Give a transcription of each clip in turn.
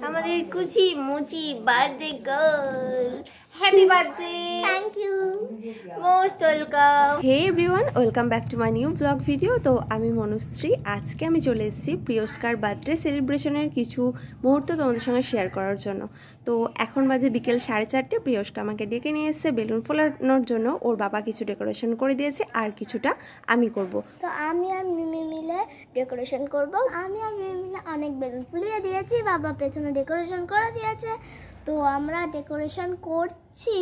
আমাদের কুচি মুচি birthday girl, happy birthday. Thank you, most welcome. Hey everyone, welcome back to my new blog video. তো আমি মনুশ্রী, আজকে আমি চলে এসেছি প্রিয়স্কার বার্থডে সেলিব্রেশনের কিছু মুহূর্ত তোমাদের সঙ্গে শেয়ার করার জন্য। তো এখন বাজে বিকেল 4:30। প্রিয়স্কা আমাকে ডেকে নিয়ে এসেছে বেলুন ফোলানোর জন্য। ওর বাবা কিছু ডেকোরেশন করে দিয়েছে, আর কিছুটা আমি করব। তো আমি আর মিমি মিলে ডেকোরেশন করব। আমি আর মিমি মিলে অনেক বেলুন ফুলিয়ে দিয়েছি, বাবা পেছনে ডেকোরেশন করে দিয়েছে। তো আমরা ডেকোরেশন করছি,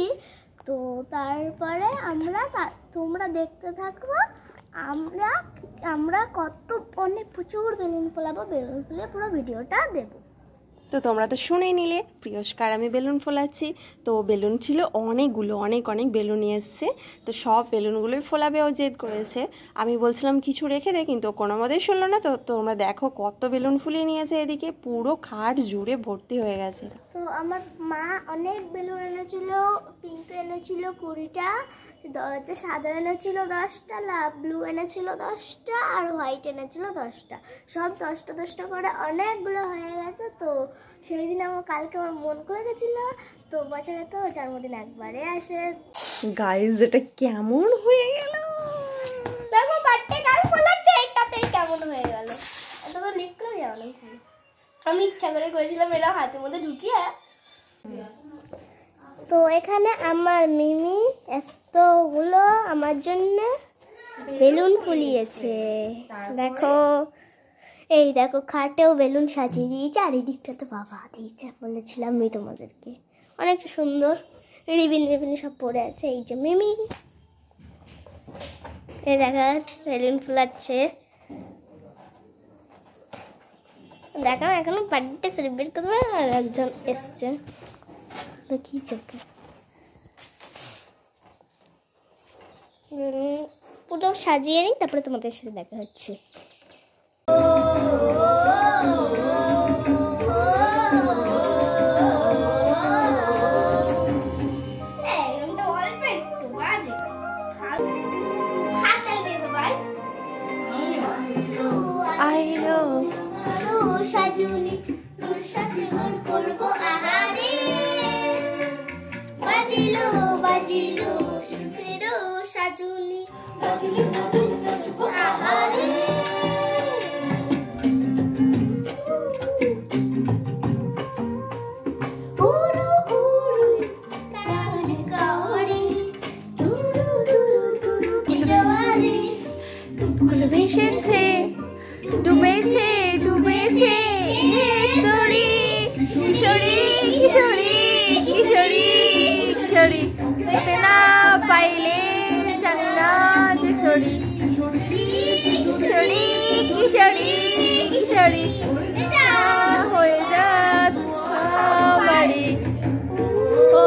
তো তারপরে তোমরা দেখতে থাকো আমরা কত অনেক প্রচুর বেলুন ফোলাবো, বেলুন ফুলিয়ে পুরো ভিডিওটা দেবো। তো তোমরা তো শুনেই নিলে প্রিয়স্কার আমি বেলুন ফোলাচ্ছি। তো বেলুন ছিল অনেকগুলো, অনেক বেলুন নিয়ে এসছে। তো সব বেলুনগুলোই ফোলাবে, ও জেদ করেছে। আমি বলছিলাম কিছু রেখে দে, কিন্তু কোনো মতেই শুনলো না। তো তোমরা দেখো কত বেলুন ফুলিয়ে নিয়েছে, এদিকে পুরো খাট জুড়ে ভর্তি হয়ে গেছে। তো আমার মা অনেক বেলুন এনেছিল, পিঙ্ক এনেছিল 20টা, সাদা এনেছিল 10টা, ব্লু এনেছিল 10টা, আর হোয়াইট এনেছিল 10টা। সব 10টা করে অনেকগুলো হয়ে গেছে। তো সেই দিন কালকে আমার মন করে গেছিলো। তো বছরে তো জন্মদিন একবারে আসে। গাইস, এটা কেমন হয়ে গেল দেখো, বার্থডে কাল ফলাচ্ছে, এটাতেই কেমন হয়ে গেল। এটা তো লিক করে দেওয়া না, আমি ইচ্ছা করে করেছিলাম এটা হাতের মধ্যে ঢুকিয়ে। তো এখানে আমার মিমি এতগুলো আমার জন্য বেলুন ফুলিয়েছে। দেখো, এই দেখো খাটেও বেলুন সাজিয়ে দিয়েছে, আর এই দিকটা তো বাবা দিয়েছে, বলেছিলাম আমি তোমাদেরকে। অনেকটা সুন্দর রিবিন সব পরে আছে। এই যে মিমি, এই দেখা বেলুন ফুলাচ্ছে। দেখো এখনো বার্থডে সেলিব্রেট করবে, আর একজন এসছে। তো কি চোখে পুরো সাজিয়ে নিই, তারপরে তোমাদের সাথে দেখা হচ্ছে। সাজুনি তোর সাথে মন করবো আহারে, বাজিলো বাজিলো সুখেরো সাজুনি আহারে। উড়ু উড়ু কাজ করে, দুরু দুরু দুরু জোয়ারে ফুল ভেসেছে, ডুবেছে ডুবেছে তোরি কিশোরী কিশোরী কিশোরী কিশোরী, না পাইলে জানি না যে কিশোরী কিশোরী কিশোরী কিশোরী হয়ে যাচ্ছ বাড়ি। ও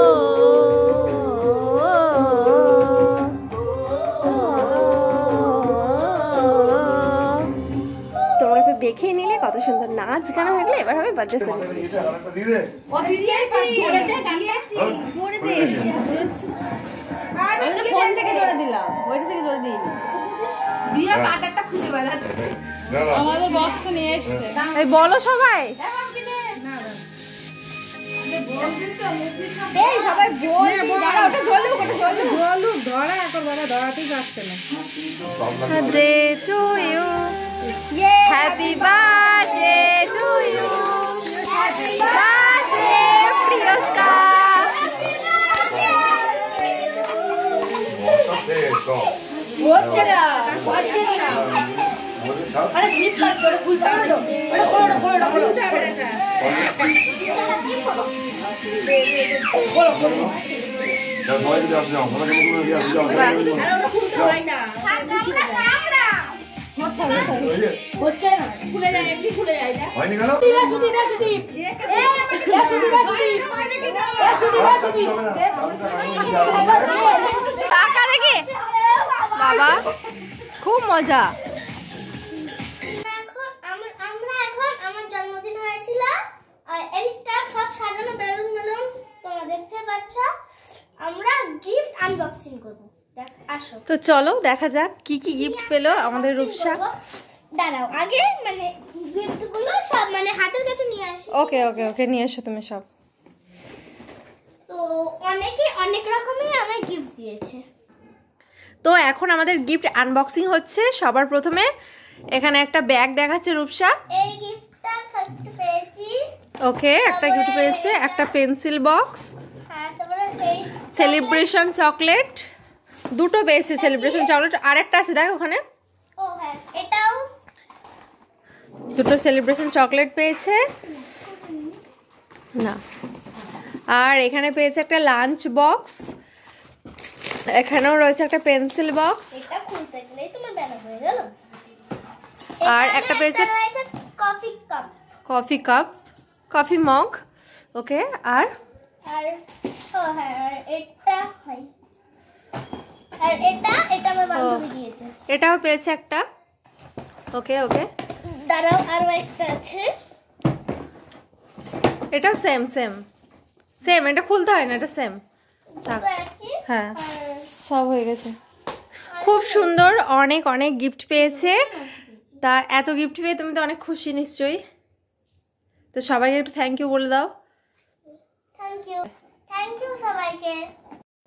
দেখে নিলে কত সুন্দর নাচ গান হয়ে গেলে। এবার হবে বার্থডে সেলিব্রেশন। ফোন থেকে জোরে দিলাম, ওইটা থেকে জোরে দিইনি, দিয়ে কাটারটা খুঁজে বেড়াচ্ছে। আমাদের বক্স নিয়ে এসেছে, এই বলো সবাই, এই সবাই বলবি, দাঁড়া ওটা জ্বলুক, ওটা জ্বলুক, জ্বলুক, ধরা এখন বাবা ধরাতেই যাচ্ছে না। Birthday to you, happy birthday to you, happy birthday প্রিয়স্কা। হচ্ছে না, হচ্ছে না, আরে স্লিপ করছে, ওটা খুলতে হবে তো, ওটা খোলো, খোলো, খুলতে হবে এটা, খোলো খোলো। যা সবাই দিকে আসো, সবাই মুখে দিয়ে আসো, আরে ওটা খুলতে হয় না, হচ্ছে না, খুলে যায়, এমনি খুলে যায় না, হয়নি কেন? সুদীপ সুদীপ টাকা দেখে বাবা, খুব মজা। এখন আমার জন্মদিন হয়েছিল, এইটা সব সাজানো বেলুন বেলুন তোমরা দেখতে পাচ্ছ। আমরা গিফট আনবক্সিং করবো, দেখ আসো। তো চলো দেখা যাক কি কি গিফট পেলো আমাদের রূপসা। দাঁড়াও আগে মানে গিফটগুলো সব মানে হাতের কাছে নিয়ে আসি। ওকে ওকে ওকে নিয়ে এসো তুমি সব। তো অনেকে অনেক রকমের আমায় গিফট দিয়েছে। তো এখন আমাদের গিফট আনবক্সিং হচ্ছে। সবার প্রথমে এখানে একটা ব্যাগ দেখাচ্ছে রূপসা। এই গিফটটা ফার্স্ট পেয়েছি। ওকে একটা গিফট পেয়েছে, একটা পেন্সিল বক্স, আর তারপরে এই সেলিব্রেশন চকলেট, দুটো পেয়েছে সেলিব্রেশন চকলেট, আর একটা আছে দেখ ওখানে। ও হ্যাঁ এটাও দুটো সেলিব্রেশন চকলেট পেয়েছে না। আর এখানে পেয়েছে একটা লাঞ্চ বক্স, এখানেও রয়েছে একটা পেন্সিল বক্স, এটা খুলতে গেলেই তোমার বেলা হয়ে গেল। আর একটা পেয়েছে coffee cup, coffee cup, coffee mug. Okay আর আর ও হ্যাঁ আর এটা ভাই, আর এটা আমার বান্ধবী দিয়েছে। এটাও পেয়েছে একটা। ওকে ওকে দাঁড়াও আরো একটা আছে, এটাও সেম সেম সেম, এটা খুলতে হয় না, এটা সেম। হ্যাঁ সব হয়ে গেছে। খুব সুন্দর, অনেক অনেক গিফট পেয়েছে। তা এত গিফট পেয়ে তুমি তো অনেক খুশি নিশ্চয়ই। তো সবাইকে একটু থ্যাংক ইউ বলে দাও। থ্যাংক ইউ সবাইকে।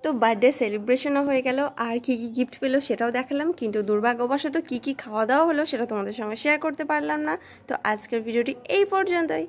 তো বার্থডে সেলিব্রেশনও হয়ে গেল, আর কি কি গিফট পেলো সেটাও দেখালাম, কিন্তু দুর্ভাগ্যবশত কি কি খাওয়া দাওয়া হলো সেটা তোমাদের সঙ্গে শেয়ার করতে পারলাম না। তো আজকের ভিডিওটি এই পর্যন্তই।